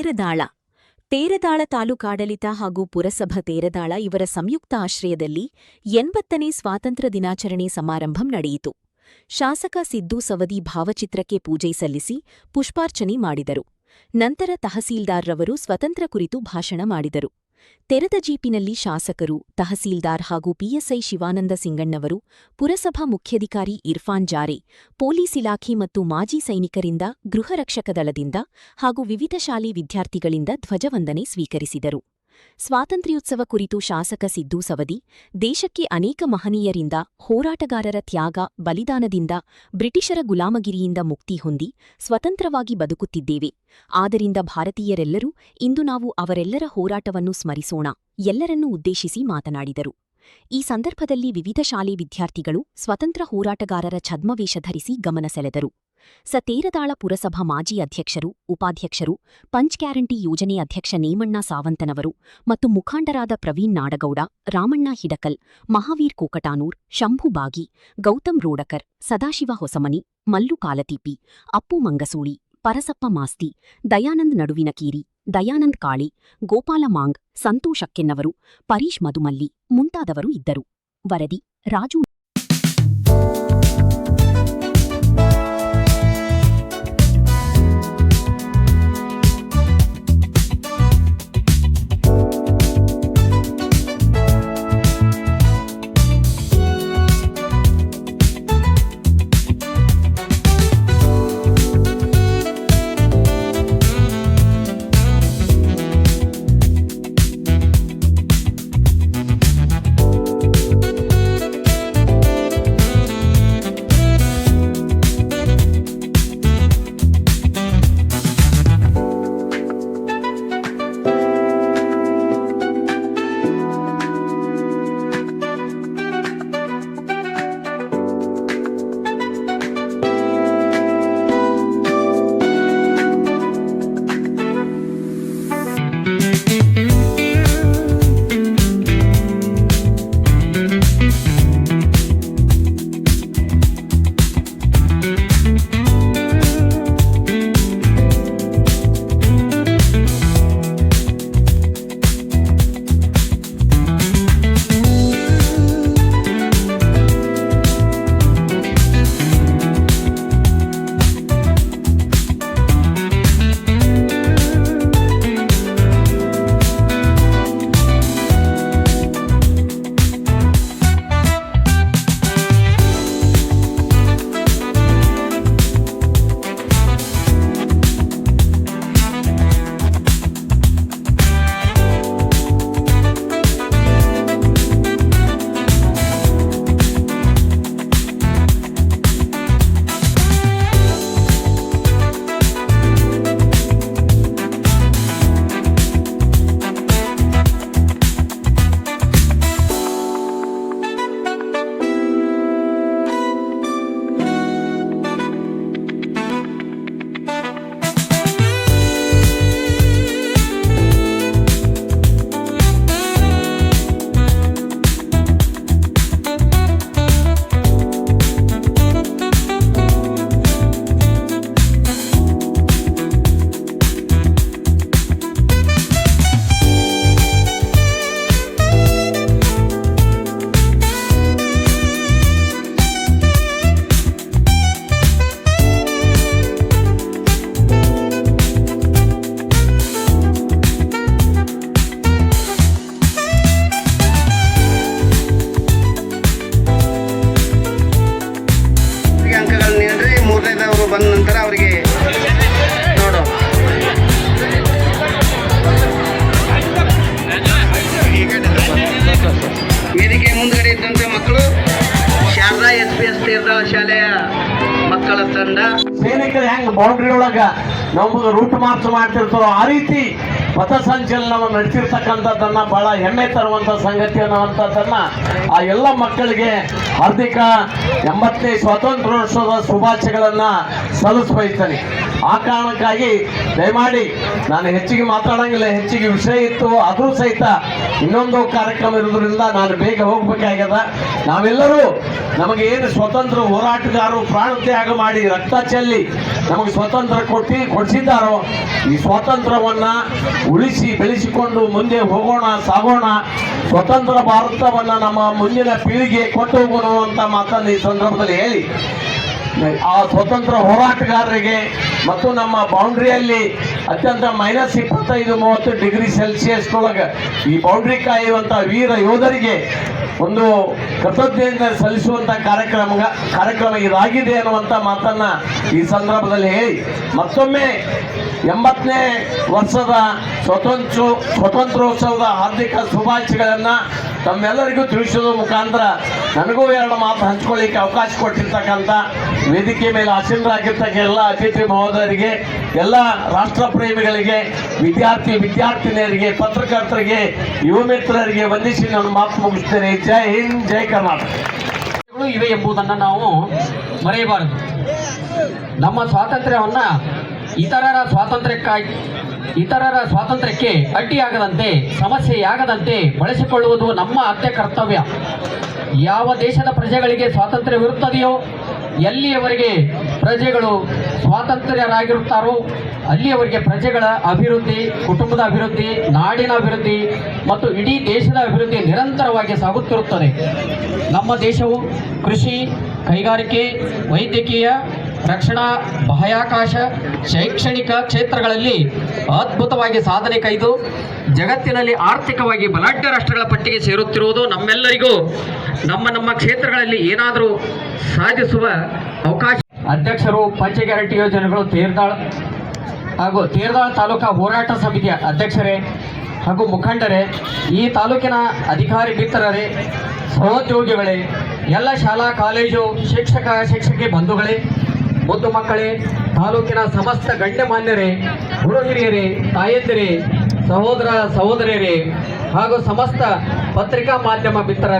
ತೇರದಾಳ ತೇರದಾಳ ತಾಲೂಕಾಡಳಿತ ಹಾಗೂ ಪುರಸಭಾ ತೇರದಾಳ ಇವರ ಸಂಯುಕ್ತ ಆಶ್ರಯದಲ್ಲಿ 80ನೇ ಸ್ವಾತಂತ್ರ್ಯ ದಿನಾಚರಣೆ ಸಮಾರಂಭಂ ನಡೆಯಿತು. ಶಾಸಕ ಸಿದ್ದು ಸವದಿ ಭಾವಚಿತ್ರಕ್ಕೆ ಪೂಜೆ ಸಲ್ಲಿಸಿ ಪುಷ್ಪಾರ್ಚನೆ ಮಾಡಿದರು. ನಂತರ ತಹಸೀಲ್ದಾರ್ ರವರು ಸ್ವತಂತ್ರ ಕುರಿತು ಭಾಷಣ ಮಾಡಿದರು. ತೆರೆದ ಜೀಪಿನಲ್ಲಿ ಶಾಸಕರು, ತಹಸೀಲ್ದಾರ್ ಹಾಗೂ ಪಿಎಸ್ಐ ಶಿವಾನಂದ ಸಿಂಗಣ್ಣವರು, ಪುರಸಭಾ ಮುಖ್ಯಾಧಿಕಾರಿ ಇರ್ಫಾನ್ ಜಾರೆ, ಪೊಲೀಸ್ ಇಲಾಖೆ ಮತ್ತು ಮಾಜಿ ಸೈನಿಕರಿಂದ, ಗೃಹರಕ್ಷಕ ದಳದಿಂದ ಹಾಗೂ ವಿವಿಧ ಶಾಲೆ ವಿದ್ಯಾರ್ಥಿಗಳಿಂದ ಧ್ವಜವಂದನೆ ಸ್ವೀಕರಿಸಿದರು. ಸ್ವಾತಂತ್ರ್ಯೋತ್ಸವ ಕುರಿತು ಶಾಸಕ ಸಿದ್ದು ಸವದಿ, ದೇಶಕ್ಕೆ ಅನೇಕ ಮಹನೀಯರಿಂದ, ಹೋರಾಟಗಾರರ ತ್ಯಾಗ, ಬಲಿದಾನದಿಂದ, ಬ್ರಿಟಿಷರ ಗುಲಾಮಗಿರಿಯಿಂದ ಮುಕ್ತಿ ಹೊಂದಿ ಸ್ವತಂತ್ರವಾಗಿ ಬದುಕುತ್ತಿದ್ದೇವೆ. ಆದ್ದರಿಂದ ಭಾರತೀಯರೆಲ್ಲರೂ ಇಂದು ನಾವು ಅವರೆಲ್ಲರ ಹೋರಾಟವನ್ನು ಸ್ಮರಿಸೋಣ, ಎಲ್ಲರನ್ನೂ ಉದ್ದೇಶಿಸಿ ಮಾತನಾಡಿದರು. ಈ ಸಂದರ್ಭದಲ್ಲಿ ವಿವಿಧ ಶಾಲೆ ವಿದ್ಯಾರ್ಥಿಗಳು ಸ್ವತಂತ್ರ ಹೋರಾಟಗಾರರ ಛದ್ಮವೇಷ ಧರಿಸಿ ಗಮನ ಸೆಳೆದರು. ತೇರದಾಳ ಪುರಸಭಾ ಮಾಜಿ ಅಧ್ಯಕ್ಷರು, ಉಪಾಧ್ಯಕ್ಷರು, ಪಂಚ್ ಗ್ಯಾರಂಟಿ ಯೋಜನೆ ಅಧ್ಯಕ್ಷ ನೇಮಣ್ಣ ಸಾವಂತನವರು ಮತ್ತು ಮುಖಂಡರಾದ ಪ್ರವೀಣ್ ನಾಡಗೌಡ, ರಾಮಣ್ಣ ಹಿಡಕಲ್, ಮಹಾವೀರ್ ಕೋಕಟಾನೂರ್, ಶಂಭು ಬಾಗಿ, ಗೌತಮ್ ರೋಡಕರ್, ಸದಾಶಿವ ಹೊಸಮನಿ, ಮಲ್ಲು ಕಾಲತೀಪಿ, ಅಪ್ಪು ಮಂಗಸೂಳಿ, ಪರಸಪ್ಪ ಮಾಸ್ತಿ, ದಯಾನಂದ್ ನಡುವಿನಕೀರಿ, ದಯಾನಂದ್ ಕಾಳಿ, ಗೋಪಾಲ ಮಾಂಗ್, ಸಂತೋಷ್ ಅಕ್ಕೆನ್ನವರು, ಪರೀಶ್ ಮಧುಮಲ್ಲಿ ಮುಂತಾದವರು ಇದ್ದರು. ವರದಿ ರಾಜು. ಬಂದ ನಂತರ ಅವರಿಗೆ ನೋಡೋ ವೇದಿಕೆ ಮುಂದುಗಡೆ ಇದ್ದಂತೆ ಮಕ್ಕಳು ಶಾರದಾ SPS ತೇರದಾಳ ಶಾಲೆಯ ಮಕ್ಕಳ ತಂಡ ಸೈನಿಕರು ಹೆಂಗ್ ಬೌಂಡ್ರಿ ಒಳಗ ನಮ್ಗೆ ರೂಟ್ ಮಾರ್ಚ್ ಮಾಡ್ತಿರ್ತಾರೋ ಆ ರೀತಿ ಪಥಸಂಚಲನವನ್ನು ನಡೆಸಿರ್ತಕ್ಕಂಥದ್ದನ್ನು ಬಹಳ ಹೆಮ್ಮೆ ತರುವಂಥ ಸಂಗತಿ ಅನ್ನುವಂಥದ್ದನ್ನು ಆ ಎಲ್ಲ ಮಕ್ಕಳಿಗೆ ಹಾರ್ದಿಕ 80ನೇ ಸ್ವಾತಂತ್ರ್ಯೋತ್ಸವದ ಶುಭಾಶಯಗಳನ್ನು ಸಲ್ಲಿಸ್ಬಯಸ್ತೇನೆ. ಆ ಕಾರಣಕ್ಕಾಗಿ ದಯಮಾಡಿ ನಾನು ಹೆಚ್ಚಿಗೆ ಮಾತಾಡೋಂಗಿಲ್ಲ, ಹೆಚ್ಚಿಗೆ ವಿಷಯ ಇತ್ತು, ಆದರೂ ಸಹಿತ ಇನ್ನೊಂದು ಕಾರ್ಯಕ್ರಮ ಇರೋದ್ರಿಂದ ನಾನು ಬೇಗ ಹೋಗ್ಬೇಕಾಗ್ಯದ. ನಾವೆಲ್ಲರೂ ನಮಗೆ ಏನು ಸ್ವತಂತ್ರ ಹೋರಾಟಗಾರರು ಪ್ರಾಣ ತ್ಯಾಗ ಮಾಡಿ ರಕ್ತ ಚೆಲ್ಲಿ ನಮಗೆ ಸ್ವತಂತ್ರ ಕೊಡಿಸಿದ್ದಾರೋ ಈ ಸ್ವಾತಂತ್ರ್ಯವನ್ನು ಉಳಿಸಿ ಬೆಳೆಸಿಕೊಂಡು ಮುಂದೆ ಹೋಗೋಣ, ಸಾಗೋಣ. ಸ್ವತಂತ್ರ ಭಾರತವನ್ನು ನಮ್ಮ ಮುಂದಿನ ಪೀಳಿಗೆ ಕೊಟ್ಟು ಹೋಗೋಣ ಅಂತ ಮಾತನ್ನು ಈ ಸಂದರ್ಭದಲ್ಲಿ ಹೇಳಿ, ಆ ಸ್ವತಂತ್ರ ಹೋರಾಟಗಾರರಿಗೆ ಮತ್ತು ನಮ್ಮ ಬೌಂಡ್ರಿಯಲ್ಲಿ ಅತ್ಯಂತ -25-30 ಡಿಗ್ರಿ ಸೆಲ್ಸಿಯಸ್ನೊಳಗೆ ಈ ಬೌಂಡ್ರಿ ಕಾಯುವಂಥ ವೀರ ಯೋಧರಿಗೆ ಒಂದು ಕೃತಜ್ಞತೆ ಸಲ್ಲಿಸುವಂಥ ಕಾರ್ಯಕ್ರಮ ಇದಾಗಿದೆ ಅನ್ನುವಂಥ ಮಾತನ್ನು ಈ ಸಂದರ್ಭದಲ್ಲಿ ಹೇಳಿ, ಮತ್ತೊಮ್ಮೆ 80ನೇ ವರ್ಷದ ಸ್ವಾತಂತ್ರ್ಯೋತ್ಸವದ ಹಾರ್ದಿಕ ಶುಭಾಶಯಗಳನ್ನು ತಮ್ಮೆಲ್ಲರಿಗೂ ತಿಳಿಸೋದ್ರ ಮುಖಾಂತರ ನನಗೂ 2 ಮಾತು ಹಂಚ್ಕೊಳ್ಳಿಕ್ಕೆ ಅವಕಾಶ ಕೊಟ್ಟಿರ್ತಕ್ಕಂಥ ವೇದಿಕೆ ಮೇಲೆ ಆಸೀನರಾಗಿರ್ತಕ್ಕ ಎಲ್ಲ ಅತಿಥಿ ಮಹೋದಯರಿಗೆ, ಎಲ್ಲ ರಾಷ್ಟ್ರ ಪ್ರೇಮಿಗಳಿಗೆ, ವಿದ್ಯಾರ್ಥಿನಿಯರಿಗೆ, ಪತ್ರಕರ್ತರಿಗೆ, ಯುವ ಮಿತ್ರರಿಗೆ ವಂದಿಸಿ ನಾನು ಮಾತು ಮುಗಿಸ್ತೇನೆ. ಜೈ ಹಿಂದ್, ಜೈ ಕರ್ನಾಟಕ. ಇವೆ ಎಂಬುದನ್ನು ನಾವು ಮರೆಯಬಾರದು. ನಮ್ಮ ಸ್ವಾತಂತ್ರ್ಯವನ್ನು ಇತರರ ಸ್ವಾತಂತ್ರ್ಯಕ್ಕೆ ಅಡ್ಡಿಯಾಗದಂತೆ, ಸಮಸ್ಯೆಯಾಗದಂತೆ ಬಳಸಿಕೊಳ್ಳುವುದು ನಮ್ಮ ಆದ್ಯ ಕರ್ತವ್ಯ. ಯಾವ ದೇಶದ ಪ್ರಜೆಗಳಿಗೆ ಸ್ವಾತಂತ್ರ್ಯವಿರುತ್ತದೆಯೋ, ಎಲ್ಲಿಯವರೆಗೆ ಪ್ರಜೆಗಳು ಸ್ವಾತಂತ್ರ್ಯರಾಗಿರುತ್ತಾರೋ ಅಲ್ಲಿಯವರೆಗೆ ಪ್ರಜೆಗಳ ಅಭಿವೃದ್ಧಿ, ಕುಟುಂಬದ ಅಭಿವೃದ್ಧಿ, ನಾಡಿನ ಅಭಿವೃದ್ಧಿ ಮತ್ತು ಇಡೀ ದೇಶದ ಅಭಿವೃದ್ಧಿ ನಿರಂತರವಾಗಿ ಸಾಗುತ್ತಿರುತ್ತದೆ. ನಮ್ಮ ದೇಶವು ಕೃಷಿ, ಕೈಗಾರಿಕೆ, ವೈದ್ಯಕೀಯ, ರಕ್ಷಣಾ, ಬಾಹ್ಯಾಕಾಶ, ಶೈಕ್ಷಣಿಕ ಕ್ಷೇತ್ರಗಳಲ್ಲಿ ಅದ್ಭುತವಾಗಿ ಸಾಧನೆ ಕೈದು ಜಗತ್ತಿನಲ್ಲಿ ಆರ್ಥಿಕವಾಗಿ ಬಲಾಢ್ಯ ರಾಷ್ಟ್ರಗಳ ಪಟ್ಟಿಗೆ ಸೇರುತ್ತಿರುವುದು ನಮ್ಮೆಲ್ಲರಿಗೂ ನಮ್ಮ ಕ್ಷೇತ್ರಗಳಲ್ಲಿ ಏನಾದರೂ ಸಾಧಿಸುವ ಅವಕಾಶ. ಅಧ್ಯಕ್ಷರು, ಪಂಚ ಗ್ಯಾರಂಟಿ ಯೋಜನೆಗಳು ತೇರದಾಳ ತಾಲೂಕಾ ಹೋರಾಟ ಸಮಿತಿಯ ಅಧ್ಯಕ್ಷರೇ ಹಾಗೂ ಮುಖಂಡರೇ, ಈ ತಾಲೂಕಿನ ಅಧಿಕಾರಿ ಮಿತ್ರರೇ, ಸಹೋದ್ಯೋಗಿಗಳೇ, ಎಲ್ಲ ಶಾಲಾ ಕಾಲೇಜು ಶಿಕ್ಷಕಿ ಬಂಧುಗಳೇ, ಮುದ್ದು ಮಕ್ಕಳೇ, ತಾಲೂಕಿನ ಸಮಸ್ತ ಗಣ್ಯಮಾನ್ಯರೇ, ಗುರು ಹಿರಿಯರೇ, ತಾಯಂದಿರೇ, ಸಹೋದರಿಯರೇ ಹಾಗೂ ಸಮಸ್ತ ಪತ್ರಿಕಾ ಮಾಧ್ಯಮ ಮಿತ್ರರೇ.